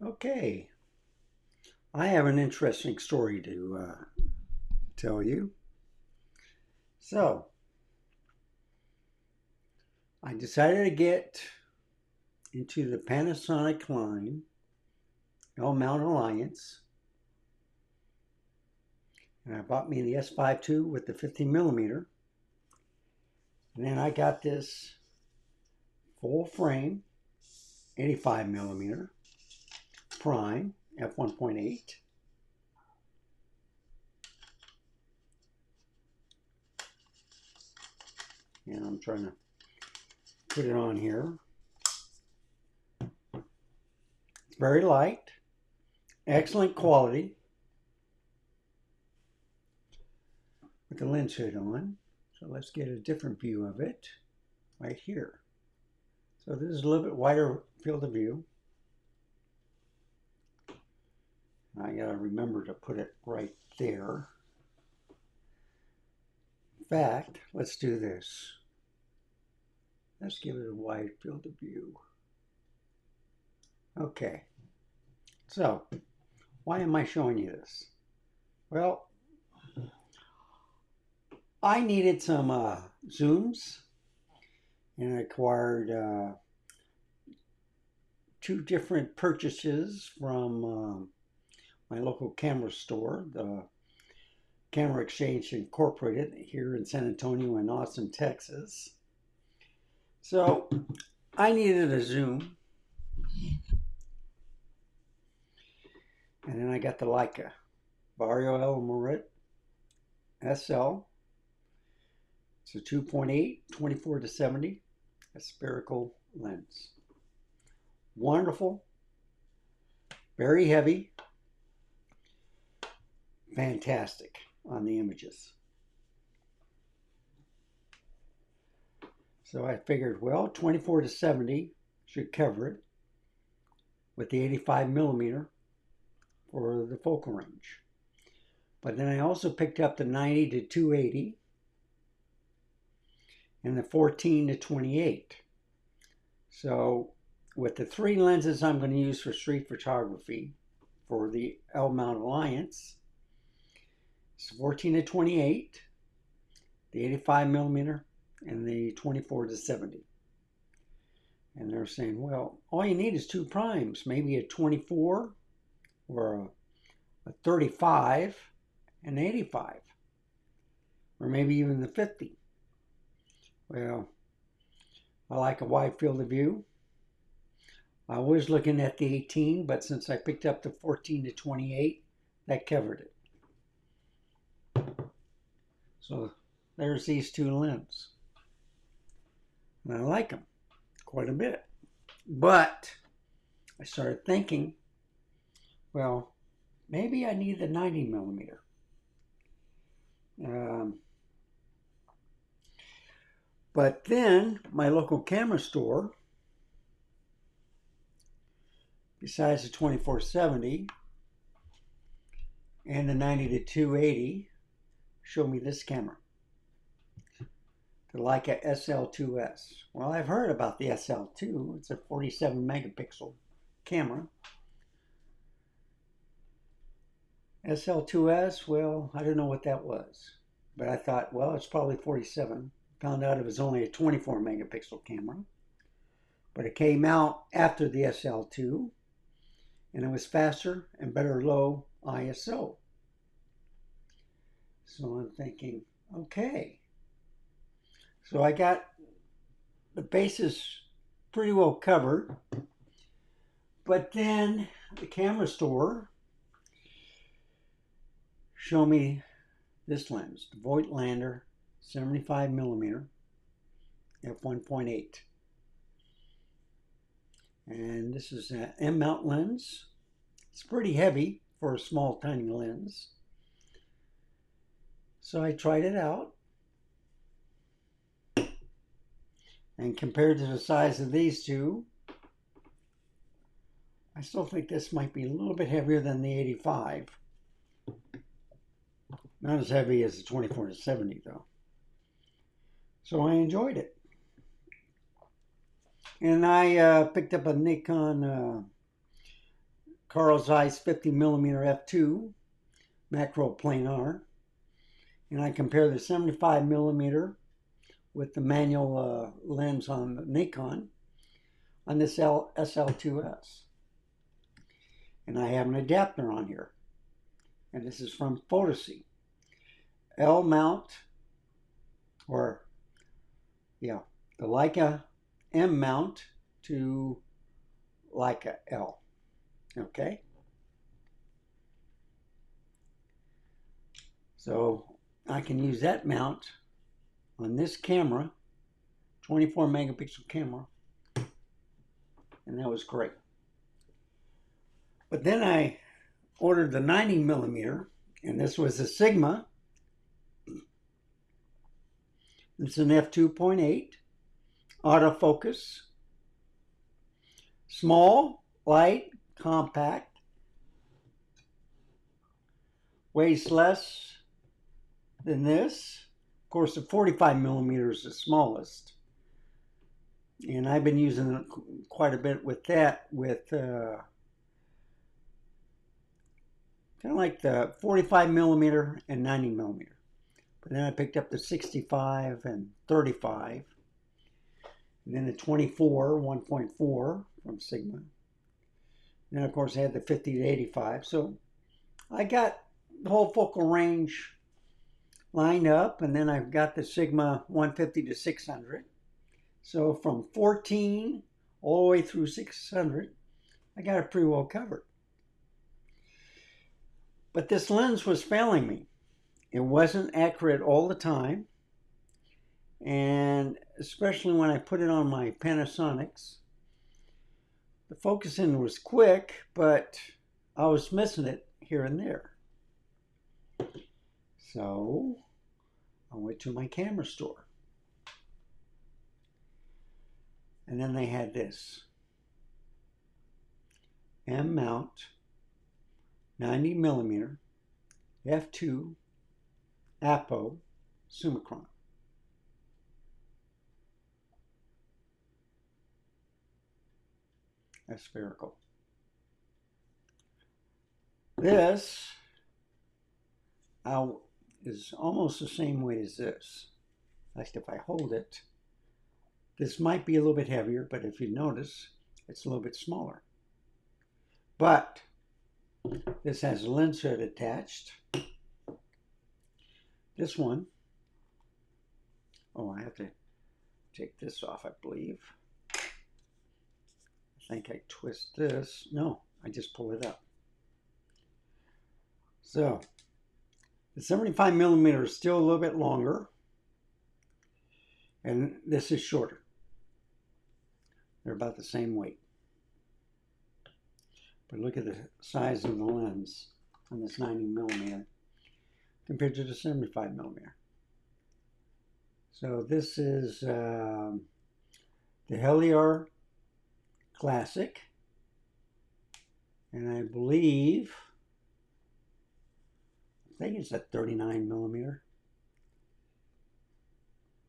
Okay, I have an interesting story to tell you. So, I decided to get into the Panasonic line, L-mount Alliance, and I bought me the S5II with the 50 millimeter. And then I got this full frame 85 millimeter prime f1.8. And I'm trying to put it on here. It's very light, excellent quality with the lens hood on. So let's get a different view of it right here. So this is a little bit wider field of view. I gotta remember to put it right there. In fact, let's do this. Let's give it a wide field of view. Okay, so why am I showing you this? Well, I needed some zooms, and I acquired two different purchases from my local camera store, the Camera Exchange Incorporated here in San Antonio and Austin, Texas. So I needed a zoom, and then I got the Leica Vario L Moret SL. It's a 2.8, 24 to 70, a spherical lens. Wonderful, very heavy, fantastic on the images. So I figured, well, 24 to 70 should cover it with the 85 millimeter for the focal range. But then I also picked up the 90 to 280 and the 14 to 28. So with the three lenses I'm going to use for street photography for the L-mount Alliance, it's 14 to 28, the 85 millimeter, and the 24 to 70. And they're saying, well, all you need is two primes, maybe a 24 or a 35 and 85, or maybe even the 50. Well, I like a wide field of view. I was looking at the 18, but since I picked up the 14 to 28, that covered it. So there's these two lenses. And I like them quite a bit. But I started thinking, well, maybe I need the 90 millimeter. But then my local camera store, besides the 2470 and the 90 to 280, showed me this camera, the Leica SL2-S. Well, I've heard about the SL2. It's a 47 megapixel camera. SL2-S, well, I don't know what that was. But I thought, well, it's probably 47. Found out it was only a 24 megapixel camera. But it came out after the SL2, and it was faster and better low ISO. So I'm thinking, okay. So I got the bases pretty well covered. But then the camera store showed me this lens, the Voigtlander 75 millimeter f1.8. And this is an M-mount lens. It's pretty heavy for a small, tiny lens. So I tried it out. And compared to the size of these two, I still think this might be a little bit heavier than the 85. Not as heavy as the 24 to 70 though. So I enjoyed it. And I picked up a Nikon Carl Zeiss 50mm f2 macro planar, and I compare the 75mm with the manual lens on the Nikon on this SL2-S. And I have an adapter on here, and this is from Photocy. L mount, or yeah, the Leica M mount to Leica L. Okay, so I can use that mount on this camera, 24 megapixel camera, and that was great. But then I ordered the 90mm, and this was a Sigma. It's an f2.8 autofocus, small, light, compact, weighs less than this. Of course, the 45mm is the smallest, and I've been using it quite a bit with that, with kind of like the 45mm and 90mm. But then I picked up the 65 and 35, and then the 24 1.4 from Sigma. And then of course I had the 50 to 85. So I got the whole focal range lined up, and then I've got the Sigma 150 to 600. So from 14 all the way through 600, I got it pretty well covered. But this lens was failing me. It wasn't accurate all the time, and especially when I put it on my Panasonics, the focusing was quick, but I was missing it here and there. So I went to my camera store, and then they had this M mount 90mm f2 Apo Summicron. That's spherical. This is almost the same weight as this. Like if I hold it, this might be a little bit heavier, but if you notice, it's a little bit smaller. But this has a lens hood attached. This one, oh, I have to take this off, I believe. I think I twist this. No, I just pull it up. So the 75mm is still a little bit longer, and this is shorter. They're about the same weight. But look at the size of the lens on this 90mm compared to the 75mm. So this is the Heliar Classic, and I think it's a 39mm.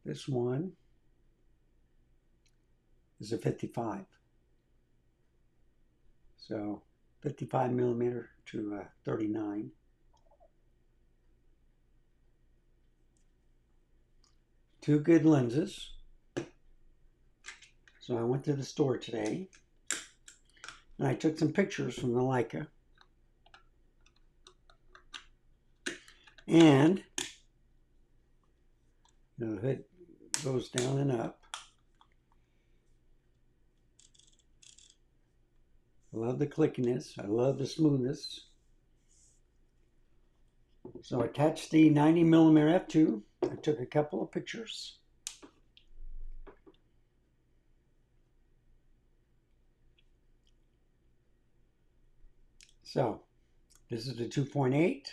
This one is a 55. So 55mm to 39. Two good lenses. So I went to the store today, and I took some pictures from the Leica. And the hood goes down and up. I love the clickiness. I love the smoothness. So I attached the 90mm f2. I took a couple of pictures. So this is the 2.8.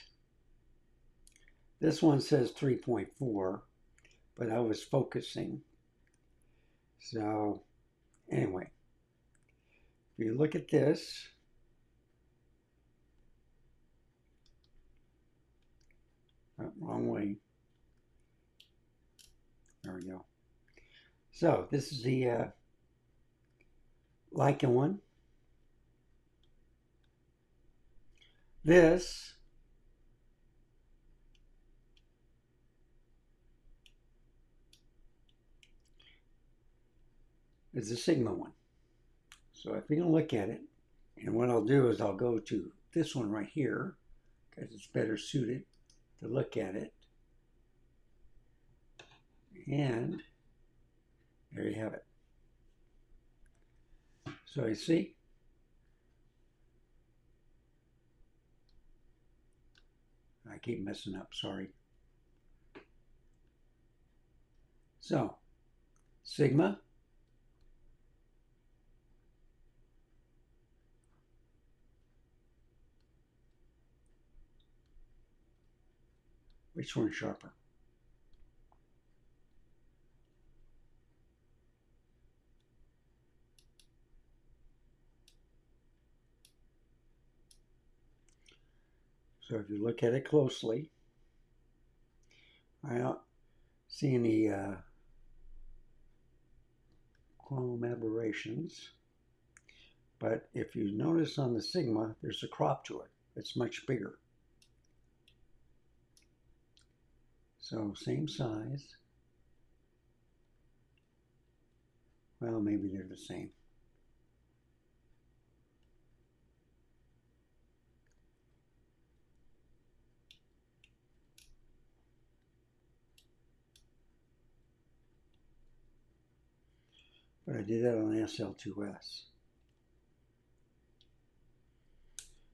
This one says 3.4, but I was focusing. So anyway, if you look at this, wrong way. There we go. So this is the Leica one. This is the Sigma one. So if you can look at it, and what I'll do is I'll go to this one right here because it's better suited to look at it. And there you have it. So you see, I keep messing up, sorry. So, Sigma, which one's sharper? So if you look at it closely, I don't see any chrome aberrations. But if you notice on the Sigma, there's a crop to it. It's much bigger. So same size. Well, maybe they're the same. But I did that on SL2-S.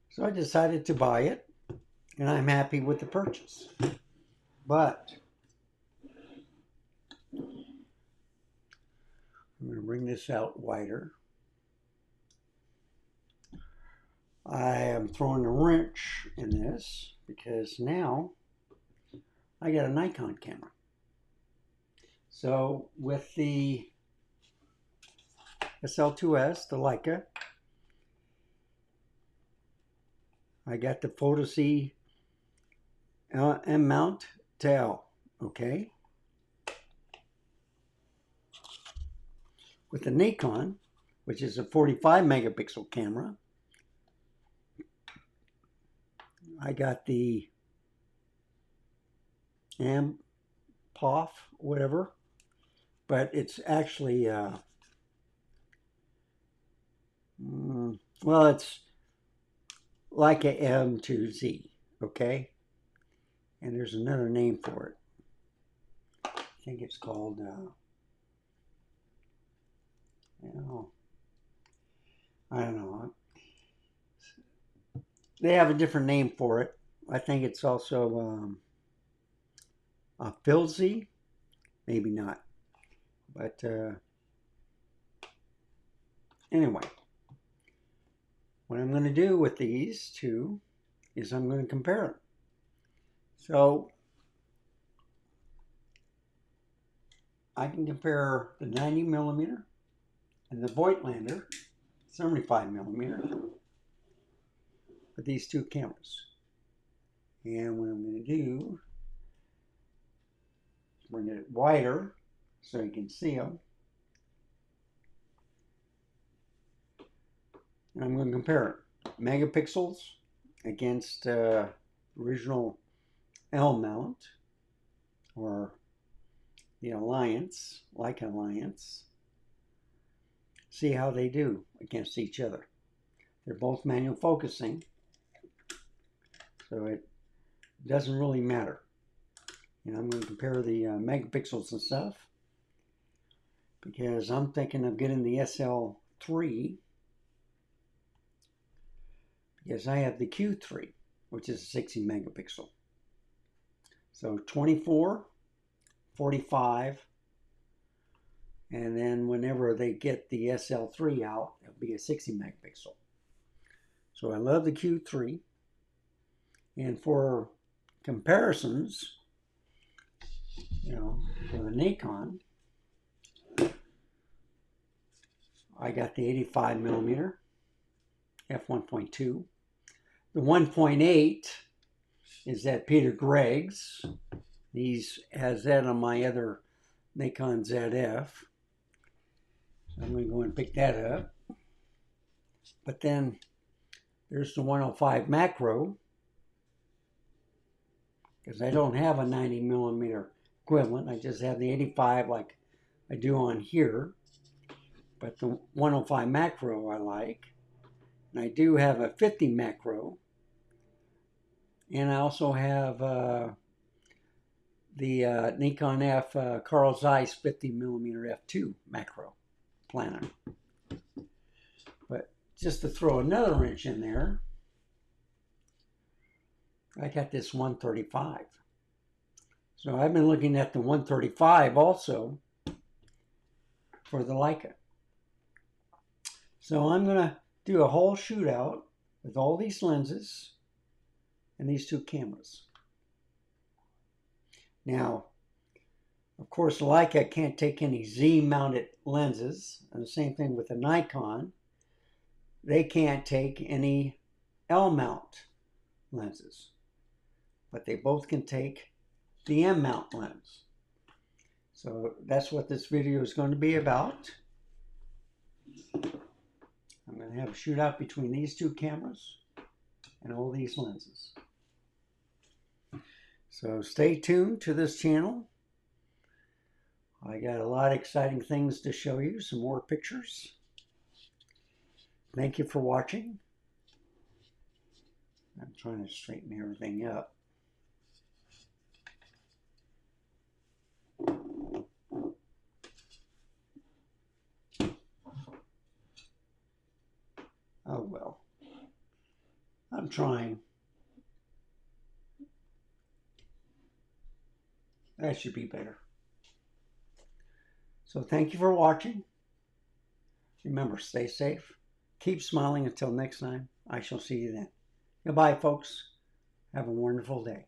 So I decided to buy it, and I'm happy with the purchase. But I'm going to bring this out wider. I am throwing a wrench in this because now I got a Nikon camera. So with the SL2-S, the Leica, I got the photo C M mount to L, okay? With the Nikon, which is a 45 megapixel camera, I got the POF, whatever, but it's actually, well, it's Leica M2Z, okay? And there's another name for it. I think it's called, I don't know. They have a different name for it. I think it's also a Filzy, maybe not. But anyway, what I'm going to do with these two is I'm going to compare them. So I can compare the 90 millimeter and the Voigtlander 75 millimeter with these two cameras. And what I'm going to do is bring it wider so you can see them. And I'm going to compare megapixels against original L mount, or the Alliance, Leica Alliance. See how they do against each other. They're both manual focusing, so it doesn't really matter. And I'm going to compare the megapixels and stuff, because I'm thinking of getting the SL3, because I have the Q3, which is a 60 megapixel. So 24, 45, and then whenever they get the SL3 out, it'll be a 60 megapixel. So I love the Q3. And for comparisons, for the Nikon, I got the 85 millimeter f1.2. The 1.8 is that Peter Gregg's. He has that on my other Nikon ZF. So I'm going to go and pick that up. But then There's the 105 macro, because I don't have a 90 millimeter equivalent. I just have the 85 like I do on here. But the 105 macro I like. And I do have a 50 macro. And I also have the Nikon Carl Zeiss 50 millimeter f2 macro planner. But just to throw another wrench in there, I got this 135. So I've been looking at the 135 also for the Leica. So I'm going to do a whole shootout with all these lenses and these two cameras. Now, of course, Leica can't take any Z-mounted lenses, and the same thing with the Nikon. They can't take any L-mount lenses, but they both can take the M-mount lens. So that's what this video is going to be about. I'm going to have a shootout between these two cameras and all these lenses. So stay tuned to this channel. I got a lot of exciting things to show you, some more pictures. Thank you for watching. I'm trying to straighten everything up. Oh well, I'm trying. That should be better. So thank you for watching. Remember, stay safe. Keep smiling until next time. I shall see you then. Goodbye, folks. Have a wonderful day.